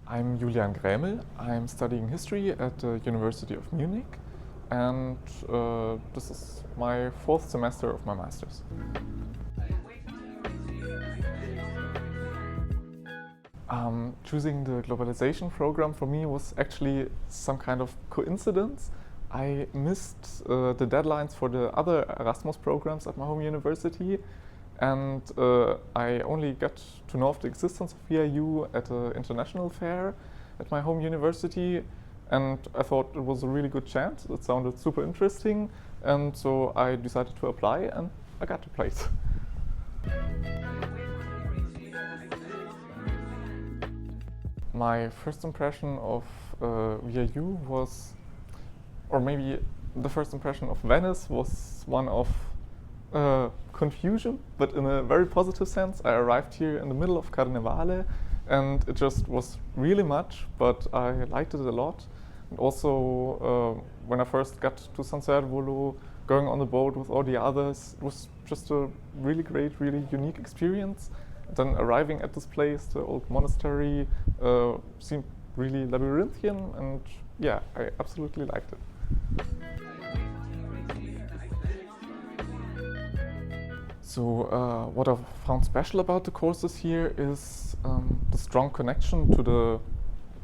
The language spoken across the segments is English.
I'm Julian Gräml. I'm studying history at the University of Munich, and this is my fourth semester of my master's. Choosing the Globalization Program for me was actually some kind of coincidence. I missed the deadlines for the other Erasmus programs at my home university, and I only got to know of the existence of VIU at an international fair at my home university, and I thought it was a really good chance. It sounded super interesting, and so I decided to apply, and I got the place. My first impression of VIU was, or maybe the first impression of Venice was one of confusion, but in a very positive sense. I arrived here in the middle of Carnevale, and it just was really much, but I liked it a lot. And also, when I first got to San Servolo, going on the boat with all the others, it was just a really great, really unique experience. Then arriving at this place, the old monastery, seemed really labyrinthian, and yeah, I absolutely liked it. So what I've found special about the courses here is the strong connection to the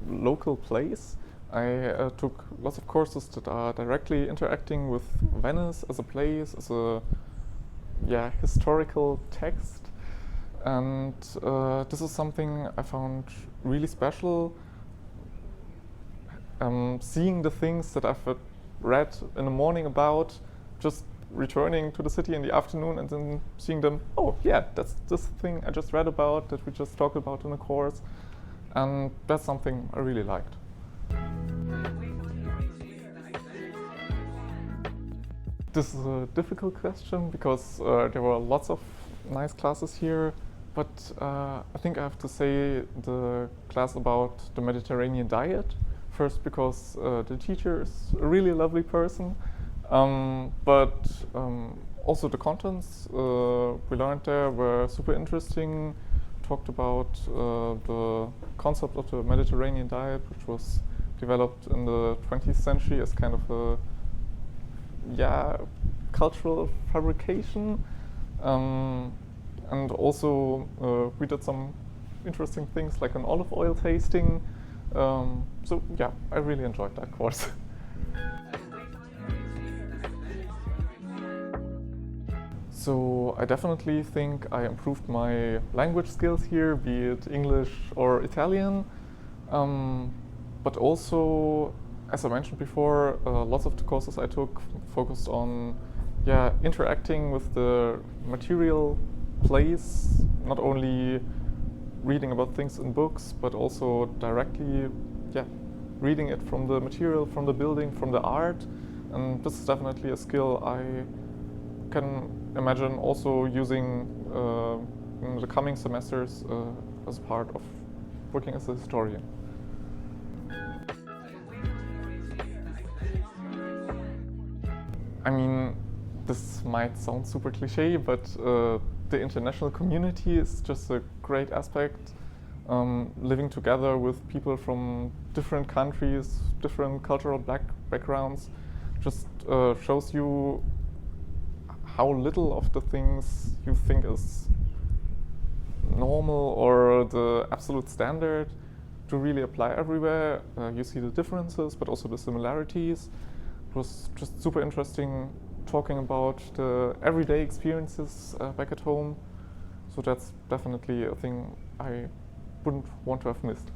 local place. I took lots of courses that are directly interacting with Venice as a place, as a historical text. And this is something I found really special. Seeing the things that I've read in the morning about, just returning to the city in the afternoon and then seeing them, oh yeah, that's this thing I just read about that we just talked about in the course. And that's something I really liked. This is a difficult question because there were lots of nice classes here. But I think I have to say the class about the Mediterranean diet. First because the teacher is a really lovely person, but also the contents we learned there were super interesting. Talked about the concept of the Mediterranean diet, which was developed in the 20th century as kind of a cultural fabrication. And also we did some interesting things like an olive oil tasting. So yeah, I really enjoyed that course. So I definitely think I improved my language skills here, be it English or Italian. But also, as I mentioned before, lots of the courses I took focused on interacting with the material place, not only reading about things in books, but also directly reading it from the material, from the building, from the art. And this is definitely a skill I can imagine also using in the coming semesters as part of working as a historian. I mean, this might sound super cliche, but the international community is just a great aspect. Living together with people from different countries, different cultural backgrounds, just shows you how little of the things you think is normal or the absolute standard to really apply everywhere. You see the differences, but also the similarities. It was just super interesting talking about the everyday experiences back at home. So that's definitely a thing I wouldn't want to have missed.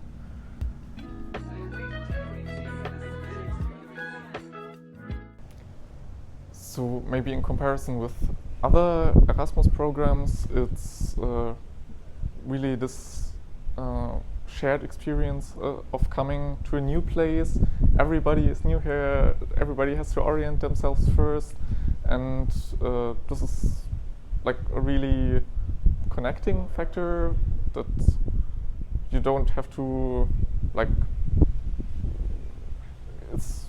So maybe in comparison with other Erasmus programs, it's really this shared experience of coming to a new place. Everybody is new here, everybody has to orient themselves first, and this is like a really connecting factor that you don't have to it's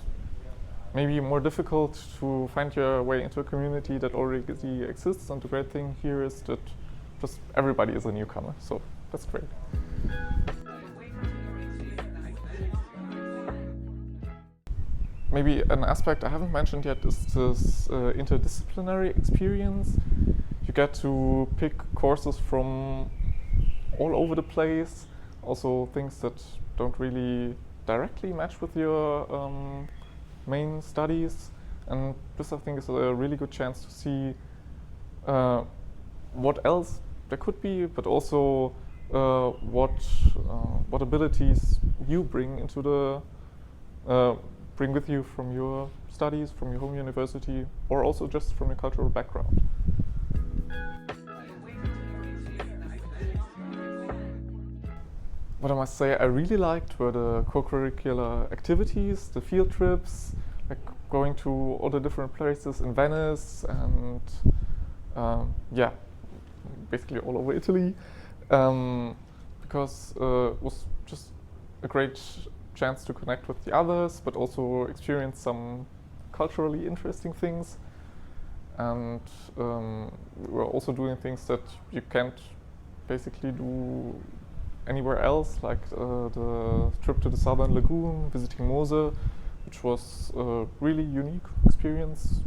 maybe more difficult to find your way into a community that already exists, and the great thing here is that just everybody is a newcomer, so that's great. maybe an aspect I haven't mentioned yet is this interdisciplinary experience. You get to pick courses from all over the place, also things that don't really directly match with your main studies, and this I think is a really good chance to see what else there could be, but also what abilities you bring into the bring with you from your studies, from your home university, or also just from your cultural background. What I must say I really liked were the co-curricular activities, the field trips, like going to all the different places in Venice and yeah, basically all over Italy, because it was just a great chance to connect with the others, but also experience some culturally interesting things. And we were also doing things that you can't basically do anywhere else, like the trip to the Southern Lagoon, visiting Mose, which was a really unique experience.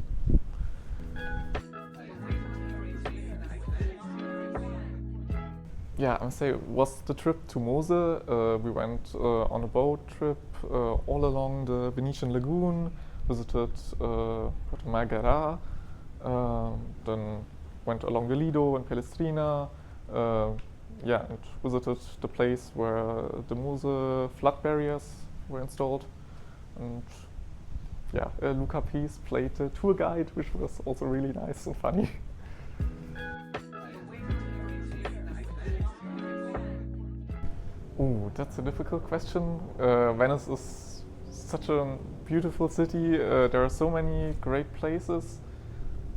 Yeah, I must say it was the trip to Mose. We went on a boat trip all along the Venetian lagoon, visited Porto Marghera, then went along the Lido and Palestrina, yeah, and visited the place where the Mose flood barriers were installed. And yeah, Luca Pease played the tour guide, which was also really nice and funny. Ooh, that's a difficult question. Venice is such a beautiful city. There are so many great places.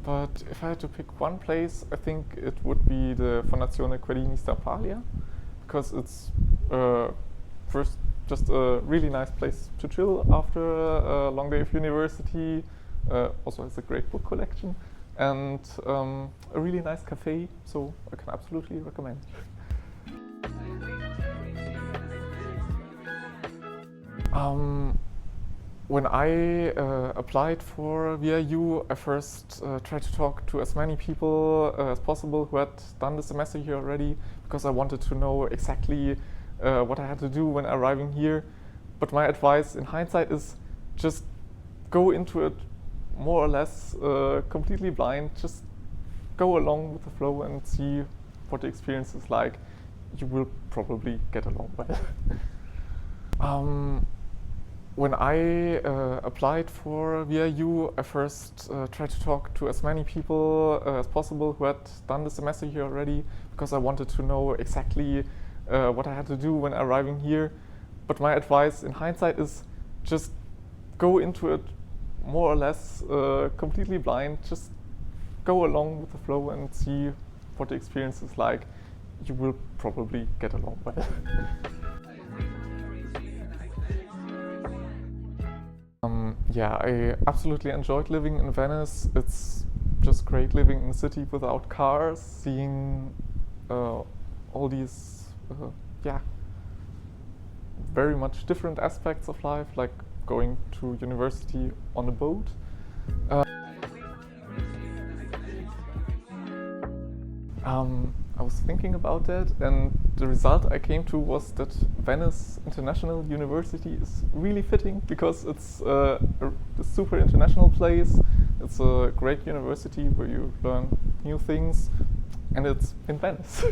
But if I had to pick one place, I think it would be the Fondazione Querini Stampalia, because it's first just a really nice place to chill after a long day of university. Also has a great book collection and a really nice cafe, so I can absolutely recommend. When I applied for VIU, I first tried to talk to as many people as possible who had done the semester here already, because I wanted to know exactly what I had to do when arriving here. But my advice in hindsight is just go into it more or less completely blind. Just go along with the flow and see what the experience is like. You will probably get along well. When I applied for VIU, I first tried to talk to as many people as possible who had done the semester here already, because I wanted to know exactly what I had to do when arriving here. But my advice in hindsight is just go into it more or less completely blind. Just go along with the flow and see what the experience is like. You will probably get along well. Yeah, I absolutely enjoyed living in Venice. It's just great living in a city without cars, seeing all these, yeah, very much different aspects of life, like going to university on a boat. I was thinking about that, and the result I came to was that Venice International University is really fitting, because it's a super international place. It's a great university where you learn new things, and it's in Venice.